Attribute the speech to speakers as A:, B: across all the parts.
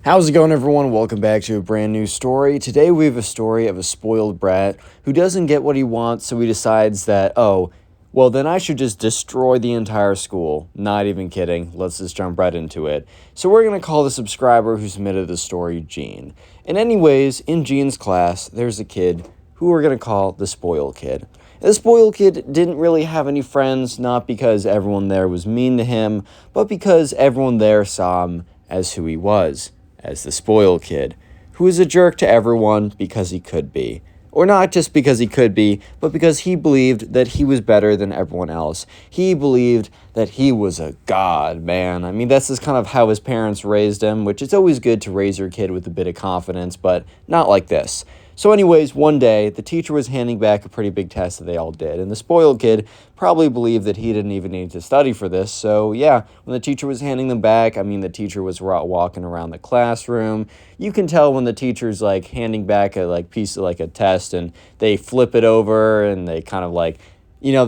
A: How's it going, everyone? Welcome back to a brand new story. Today we have a story of a spoiled brat who doesn't get what he wants, so he decides that, oh, well, then I should just destroy the entire school. Not even kidding. Let's just jump right into it. So we're going to call the subscriber who submitted the story Gene. And anyways, in Gene's class, there's a kid who we're going to call the spoiled kid. And the spoiled kid didn't really have any friends, not because everyone there was mean to him, but because everyone there saw him as who he was. As the spoiled kid, who is a jerk to everyone because he could be. Or not just because he could be, but because he believed that he was better than everyone else. He believed that he was a god, man. I mean, that's just kind of how his parents raised him, which it's always good to raise your kid with a bit of confidence, but not like this. So anyways, one day, the teacher was handing back a pretty big test that they all did, and the spoiled kid probably believed that he didn't even need to study for this, so yeah, when the teacher was handing them back, the teacher was walking around the classroom. You can tell when the teacher's, handing back a, piece of, a test, and they flip it over, and they kind of,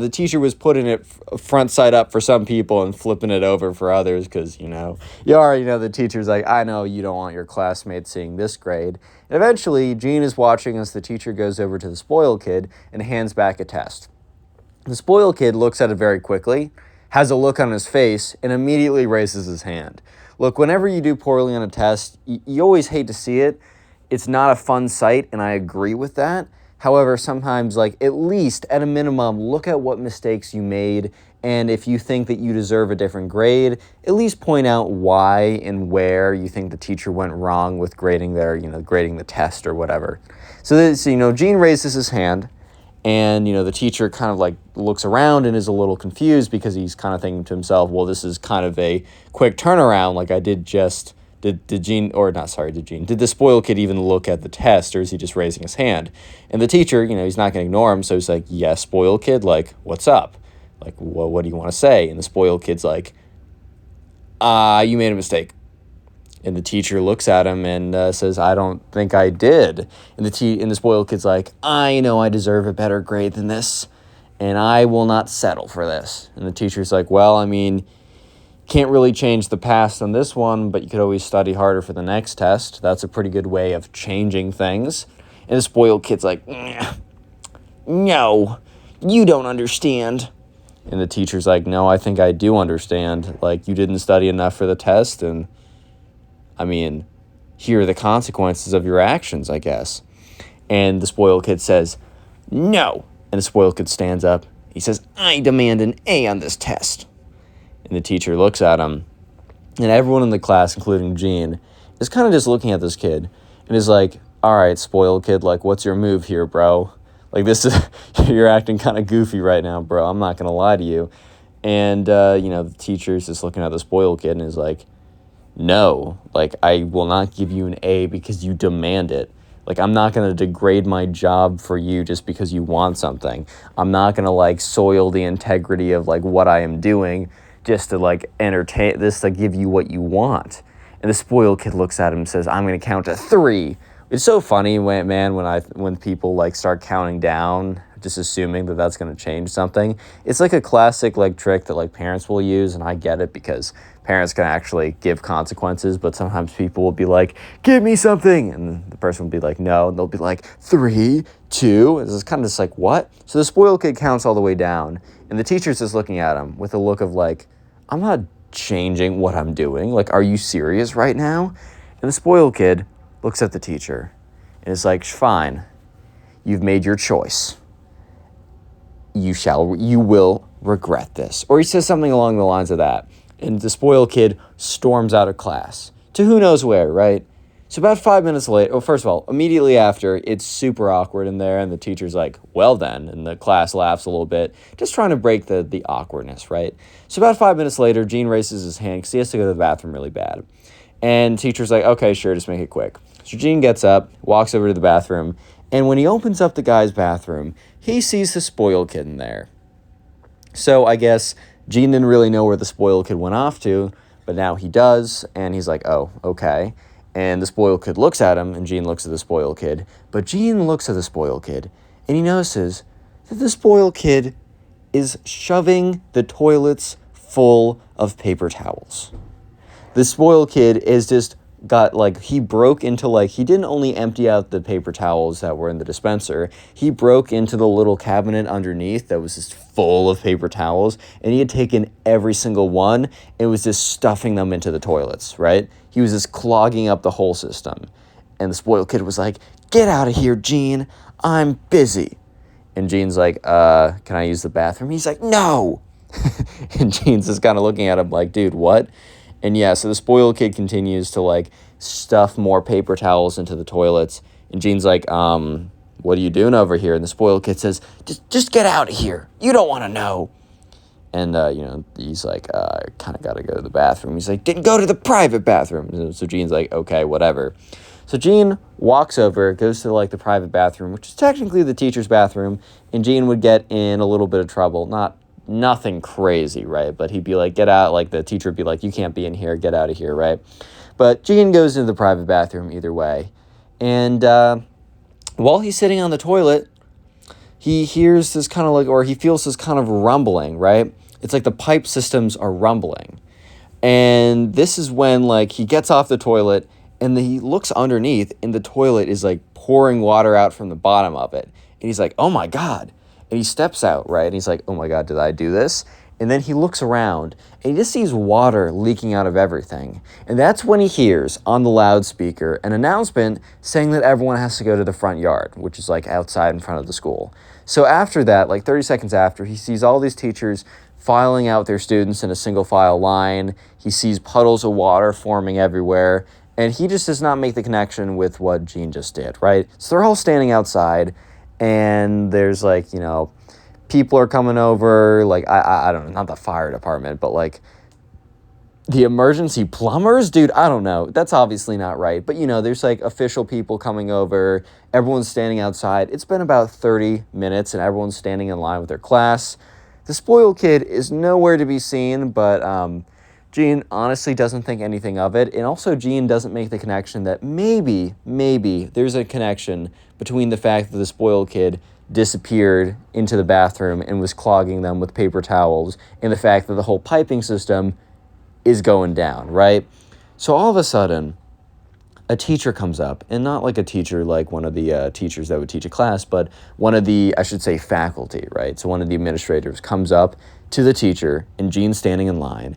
A: the teacher was putting it front side up for some people and flipping it over for others because, you already know the teacher's like, I know you don't want your classmates seeing this grade. And eventually, Gene is watching as the teacher goes over to the spoiled kid and hands back a test. The spoiled kid looks at it very quickly, has a look on his face, and immediately raises his hand. Look, whenever you do poorly on a test, you always hate to see it. It's not a fun sight, and I agree with that. However, sometimes, at least at a minimum, look at what mistakes you made, and if you think that you deserve a different grade, at least point out why and where you think the teacher went wrong with grading the test or whatever. So this, Gene raises his hand, and, the teacher kind of looks around and is a little confused because he's kind of thinking to himself, well, this is kind of a quick turnaround, Did the spoiled kid even look at the test, or is he just raising his hand? And the teacher, he's not going to ignore him, so he's like, yes, spoiled kid, what's up? What do you want to say? And the spoiled kid's like, you made a mistake. And the teacher looks at him and says, I don't think I did. And the spoiled kid's like, I know I deserve a better grade than this, and I will not settle for this. And the teacher's like, well, can't really change the past on this one, but you could always study harder for the next test. That's a pretty good way of changing things. And the spoiled kid's like, no, you don't understand. And the teacher's like, no, I think I do understand. You didn't study enough for the test, and, here are the consequences of your actions, I guess. And the spoiled kid says, no. And the spoiled kid stands up. He says, I demand an A on this test. And the teacher looks at him, and everyone in the class, including Gene, is kind of just looking at this kid and is like, all right, spoiled kid, what's your move here, bro? You're acting kind of goofy right now, bro. I'm not going to lie to you. And, the teacher's just looking at the spoiled kid and is like, no, I will not give you an A because you demand it. I'm not going to degrade my job for you just because you want something. I'm not going to, soil the integrity of, what I am doing just to, entertain this, to give you what you want. And the spoiled kid looks at him and says, I'm going to count to 3. It's so funny, when people, start counting down, just assuming that that's going to change something. It's a classic, trick that, parents will use, and I get it because parents can actually give consequences, but sometimes people will be like, give me something, and the person will be like, no, and they'll be like, 3, 2, and it's kind of just what? So the spoiled kid counts all the way down, and the teacher's just looking at him with a look of I'm not changing what I'm doing. Are you serious right now? And the spoiled kid looks at the teacher and is like, fine, you've made your choice. You will regret this. Or he says something along the lines of that. And the spoiled kid storms out of class to who knows where, right? So about 5 minutes later, first of all, immediately after, it's super awkward in there, and the teacher's like, well then, and the class laughs a little bit, just trying to break the awkwardness, right? So about 5 minutes later, Gene raises his hand because he has to go to the bathroom really bad. And teacher's like, okay, sure, just make it quick. So Gene gets up, walks over to the bathroom, and when he opens up the guy's bathroom, he sees the spoiled kid in there. So I guess Gene didn't really know where the spoiled kid went off to, but now he does, and he's like, oh, okay. And the spoiled kid looks at him, and Gene looks at the spoiled kid. But Gene looks at the spoiled kid, and he notices that the spoiled kid is shoving the toilets full of paper towels. The spoiled kid is just got, like, he broke into, like, he didn't only empty out the paper towels that were in the dispenser, he broke into the little cabinet underneath that was just full of paper towels, and he had taken every single one and was just stuffing them into the toilets, right? He was just clogging up the whole system. And the spoiled kid was like, "Get out of here, Gene. I'm busy." And Gene's like, "Can I use the bathroom?" He's like, "No." And Gene's just kind of looking at him like, "Dude, what?" And yeah, so the spoiled kid continues to, like, stuff more paper towels into the toilets. And Gene's like, "What are you doing over here?" And the spoiled kid says, just get out of here. You don't want to know." And, he's like, kind of got to go to the bathroom. He's like, "Didn't go to the private bathroom." So Gene's like, "Okay, whatever." So Gene walks over, goes to, like, the private bathroom, which is technically the teacher's bathroom, and Gene would get in a little bit of trouble. Nothing crazy, right? But he'd be like, "Get out." Like, the teacher would be like, "You can't be in here. Get out of here," right? But Gene goes into the private bathroom either way. And while he's sitting on the toilet, he hears this kind of like, or he feels this kind of rumbling, right? It's like the pipe systems are rumbling. And this is when, like, he gets off the toilet and he looks underneath and the toilet is, like, pouring water out from the bottom of it. And he's like, "Oh my God." And he steps out, right? And he's like, "Oh my God, did I do this?" And then he looks around and he just sees water leaking out of everything. And that's when he hears on the loudspeaker an announcement saying that everyone has to go to the front yard, which is, like, outside in front of the school. So after that, like 30 seconds after, he sees all these teachers filing out their students in a single file line. He sees puddles of water forming everywhere. And he just does not make the connection with what Gene just did, right? So they're all standing outside, and there's, like, people are coming over, like, I don't know, not the fire department, but, like, the emergency plumbers? Dude, I don't know. That's obviously not right. But, there's, like, official people coming over. Everyone's standing outside. It's been about 30 minutes, and everyone's standing in line with their class. The spoiled kid is nowhere to be seen, but Gene honestly doesn't think anything of it. And also Gene doesn't make the connection that maybe there's a connection between the fact that the spoiled kid disappeared into the bathroom and was clogging them with paper towels and the fact that the whole piping system is going down, right? So all of a sudden, a teacher comes up, and not like a teacher like one of the teachers that would teach a class, but one of the, I should say, faculty, right? So one of the administrators comes up to the teacher, and Gene's standing in line,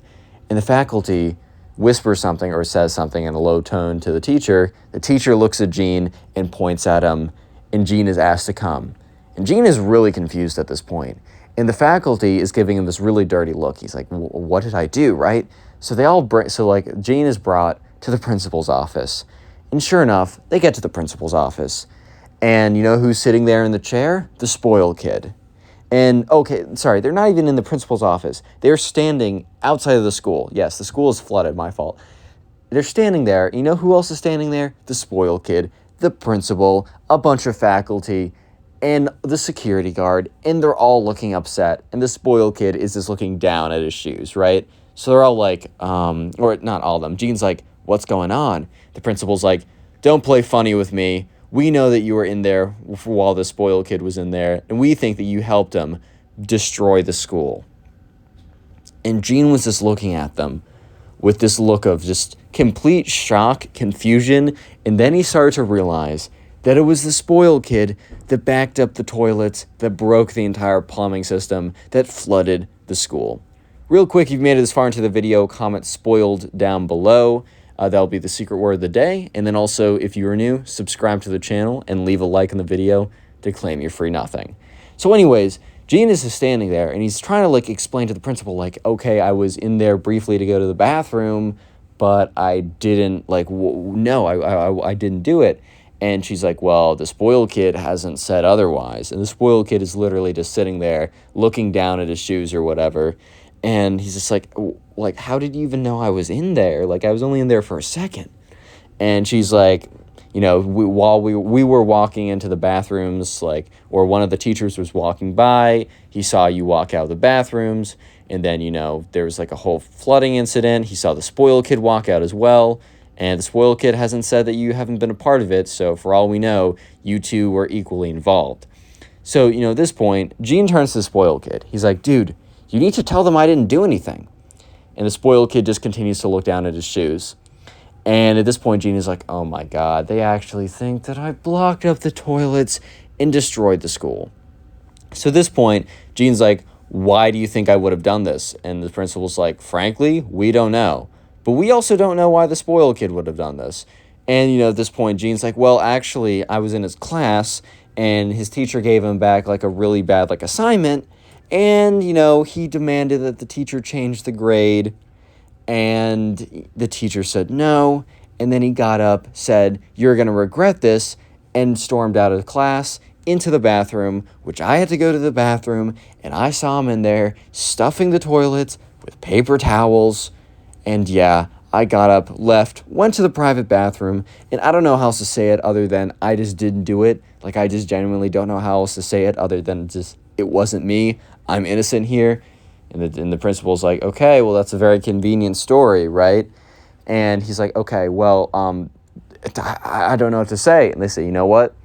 A: and the faculty whispers something or says something in a low tone to the teacher. The teacher looks at Gene and points at him, and Gene is asked to come. And Gene is really confused at this point, and the faculty is giving him this really dirty look. He's like, "What did I do?" Right? So Gene is brought to the principal's office. And sure enough, they get to the principal's office. And you know who's sitting there in the chair? The spoiled kid. And, okay, sorry, they're not even in the principal's office. They're standing outside of the school. Yes, the school is flooded, my fault. They're standing there. You know who else is standing there? The spoiled kid, the principal, a bunch of faculty, and the security guard. And they're all looking upset. And the spoiled kid is just looking down at his shoes, right? So they're all like, or not all of them. Gene's like, "What's going on?" The principal's like, "Don't play funny with me. We know that you were in there while the spoiled kid was in there, and we think that you helped him destroy the school." And Gene was just looking at them with this look of just complete shock, confusion, and then he started to realize that it was the spoiled kid that backed up the toilets, that broke the entire plumbing system, that flooded the school. Real quick, if you've made it this far into the video, comment "spoiled" down below. That'll be the secret word of the day. And then also, if you are new, subscribe to the channel and leave a like on the video to claim your free nothing. So anyways, Gene is just standing there and he's trying to, like, explain to the principal, like, "Okay, I was in there briefly to go to the bathroom, but I didn't, like, no, I didn't do it." And she's like, "Well, the spoiled kid hasn't said otherwise." And the spoiled kid is literally just sitting there looking down at his shoes or whatever. And he's just like, "How did you even know I was in there? Like, I was only in there for a second." And she's like, while we were walking into the bathrooms, like, or one of the teachers was walking by, he saw you walk out of the bathrooms, and then, there was, like, a whole flooding incident. He saw the spoiled kid walk out as well, and the spoiled kid hasn't said that you haven't been a part of it, so for all we know, you two were equally involved. So, at this point, Gene turns to the spoiled kid. He's like, "Dude, you need to tell them I didn't do anything." And the spoiled kid just continues to look down at his shoes. And at this point, Gene is like, oh my God, they actually think that I blocked up the toilets and destroyed the school. So at this point, Gene's like, why do you think I would have done this? And the principal's like, frankly, we don't know. But we also don't know why the spoiled kid would have done this. And, at this point, Gene's like, well, actually, I was in his class, and his teacher gave him back, like, a really bad, like, assignment. And, he demanded that the teacher change the grade. And the teacher said no. And then he got up, said, you're going to regret this, and stormed out of class into the bathroom, which I had to go to the bathroom, and I saw him in there stuffing the toilets with paper towels. And yeah, I got up, left, went to the private bathroom, and I don't know how else to say it other than I just didn't do it. Like, I just genuinely don't know how else to say it other than just, it wasn't me. I'm innocent here. And the principal's like, okay, well, that's a very convenient story, right? And he's like, okay, well, I don't know what to say. And they say, you know what?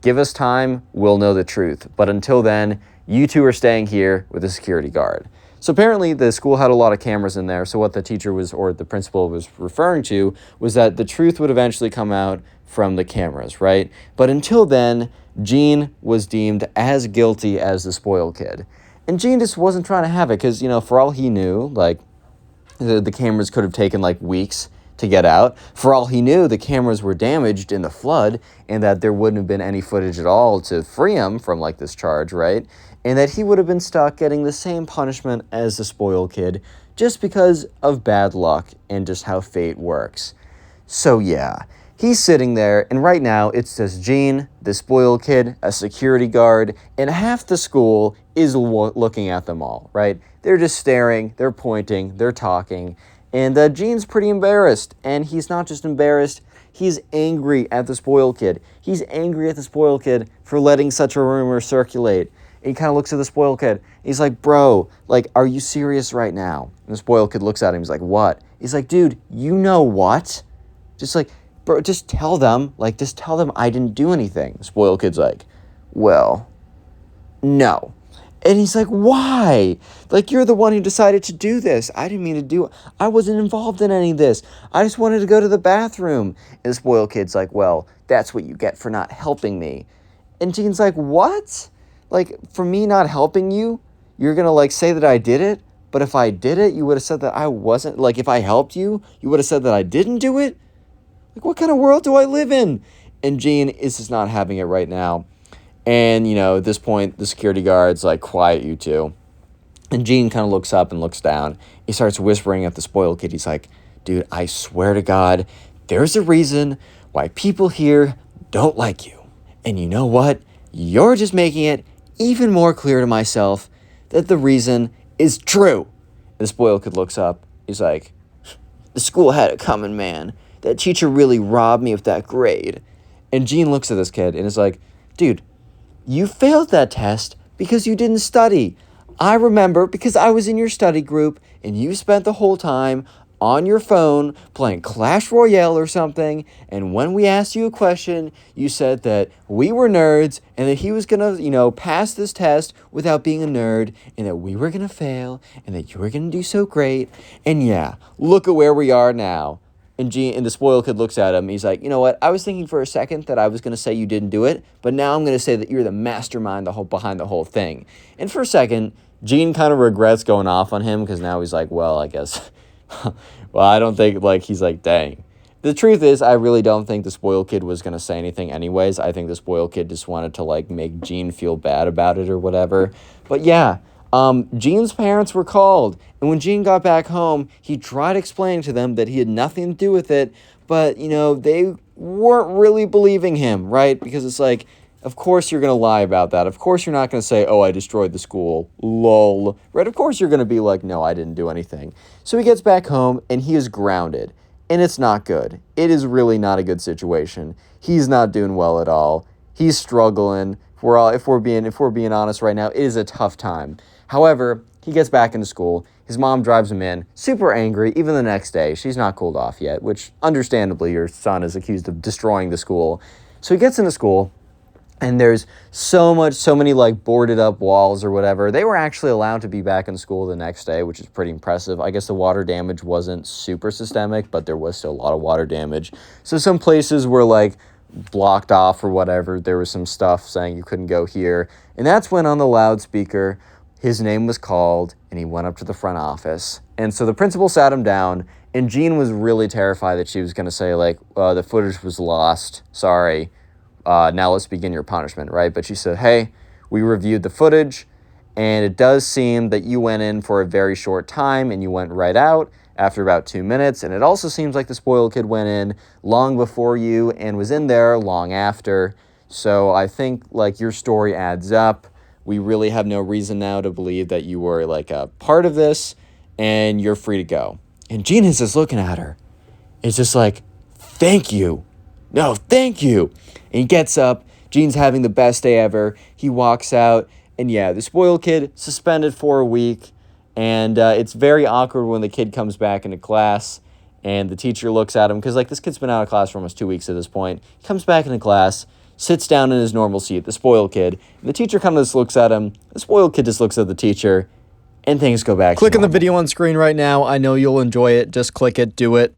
A: Give us time, we'll know the truth. But until then, you two are staying here with a security guard. So apparently the school had a lot of cameras in there. So what the teacher was, or the principal was referring to, was that the truth would eventually come out from the cameras, right? But until then, Gene was deemed as guilty as the spoiled kid. And Gene just wasn't trying to have it because, for all he knew, like, the cameras could have taken, like, weeks to get out. For all he knew, the cameras were damaged in the flood and that there wouldn't have been any footage at all to free him from, like, this charge, right? And that he would have been stuck getting the same punishment as the spoiled kid just because of bad luck and just how fate works. So, yeah, he's sitting there, and right now it's just Gene, the spoiled kid, a security guard, and half the school is looking at them all, right? They're just staring, they're pointing, they're talking, and Gene's pretty embarrassed, and he's not just embarrassed, he's angry at the spoiled kid. He's angry at the spoiled kid for letting such a rumor circulate. And he kind of looks at the spoiled kid. He's like, bro, like, are you serious right now? And the spoiled kid looks at him, he's like, what? He's like, dude, you know what? Just like, bro, just tell them I didn't do anything. The spoiled kid's like, well, no. And he's like, why? Like, you're the one who decided to do this. I didn't mean to do it. I wasn't involved in any of this. I just wanted to go to the bathroom. And the spoiled kid's like, well, that's what you get for not helping me. And Gene's like, what? Like, for me not helping you, you're going to, like, say that I did it? But if I did it, you would have said that I wasn't. Like, if I helped you, you would have said that I didn't do it? Like, what kind of world do I live in? And Gene is just not having it right now. And, at this point, the security guard's like, quiet, you two. And Gene kind of looks up and looks down. He starts whispering at the spoiled kid. He's like, dude, I swear to God, there's a reason why people here don't like you. And you know what? You're just making it even more clear to myself that the reason is true. And the spoiled kid looks up. He's like, the school had it coming, man. That teacher really robbed me of that grade. And Gene looks at this kid and is like, dude, you failed that test because you didn't study. I remember because I was in your study group and you spent the whole time on your phone playing Clash Royale or something. And when we asked you a question, you said that we were nerds and that he was going to, pass this test without being a nerd and that we were going to fail and that you were going to do so great. And yeah, look at where we are now. And the spoiled kid looks at him. He's like, you know what? I was thinking for a second that I was going to say you didn't do it, but now I'm going to say that you're the mastermind behind the whole thing. And for a second, Gene kind of regrets going off on him because now he's like, well, I guess, well, I don't think, like, he's like, dang. The truth is, I really don't think the spoiled kid was going to say anything anyways. I think the spoiled kid just wanted to, like, make Gene feel bad about it or whatever. But yeah. Gene's parents were called, and when Gene got back home, he tried explaining to them that he had nothing to do with it, but, they weren't really believing him, right? Because it's like, of course you're going to lie about that. Of course you're not going to say, oh, I destroyed the school, lol, right? Of course you're going to be like, no, I didn't do anything. So he gets back home, and he is grounded, and it's not good. It is really not a good situation. He's not doing well at all. He's struggling. If we're being honest right now, it is a tough time. However, he gets back into school. His mom drives him in, super angry, even the next day. She's not cooled off yet, which, understandably, your son is accused of destroying the school. So he gets into school, And there's so many like boarded up walls or whatever. They were actually allowed to be back in school the next day, which is pretty impressive. I guess the water damage wasn't super systemic, but there was still a lot of water damage. So some places were like blocked off or whatever. There was some stuff saying you couldn't go here. And that's when on the loudspeaker, his name was called and he went up to the front office. And so the principal sat him down, and Jean was really terrified that she was going to say like, the footage was lost. Sorry. Now let's begin your punishment, right? But she said, hey, we reviewed the footage, and it does seem that you went in for a very short time and you went right out after about 2 minutes. And it also seems like the spoiled kid went in long before you and was in there long after. So I think like your story adds up. We really have no reason now to believe that you were like a part of this, and you're free to go. And Jean is just looking at her. It's just like, thank you. No, thank you. And he gets up. Gene's having the best day ever. He walks out. And yeah, the spoiled kid suspended for a week. And it's very awkward when the kid comes back into class and the teacher looks at him. Because like this kid's been out of class for almost 2 weeks at this point. He comes back into class, sits down in his normal seat, the spoiled kid. And the teacher kind of just looks at him. The spoiled kid just looks at the teacher. And things go back to
B: Click on the
A: normal.
B: video on screen right now. I know you'll enjoy it. Just click it. Do it.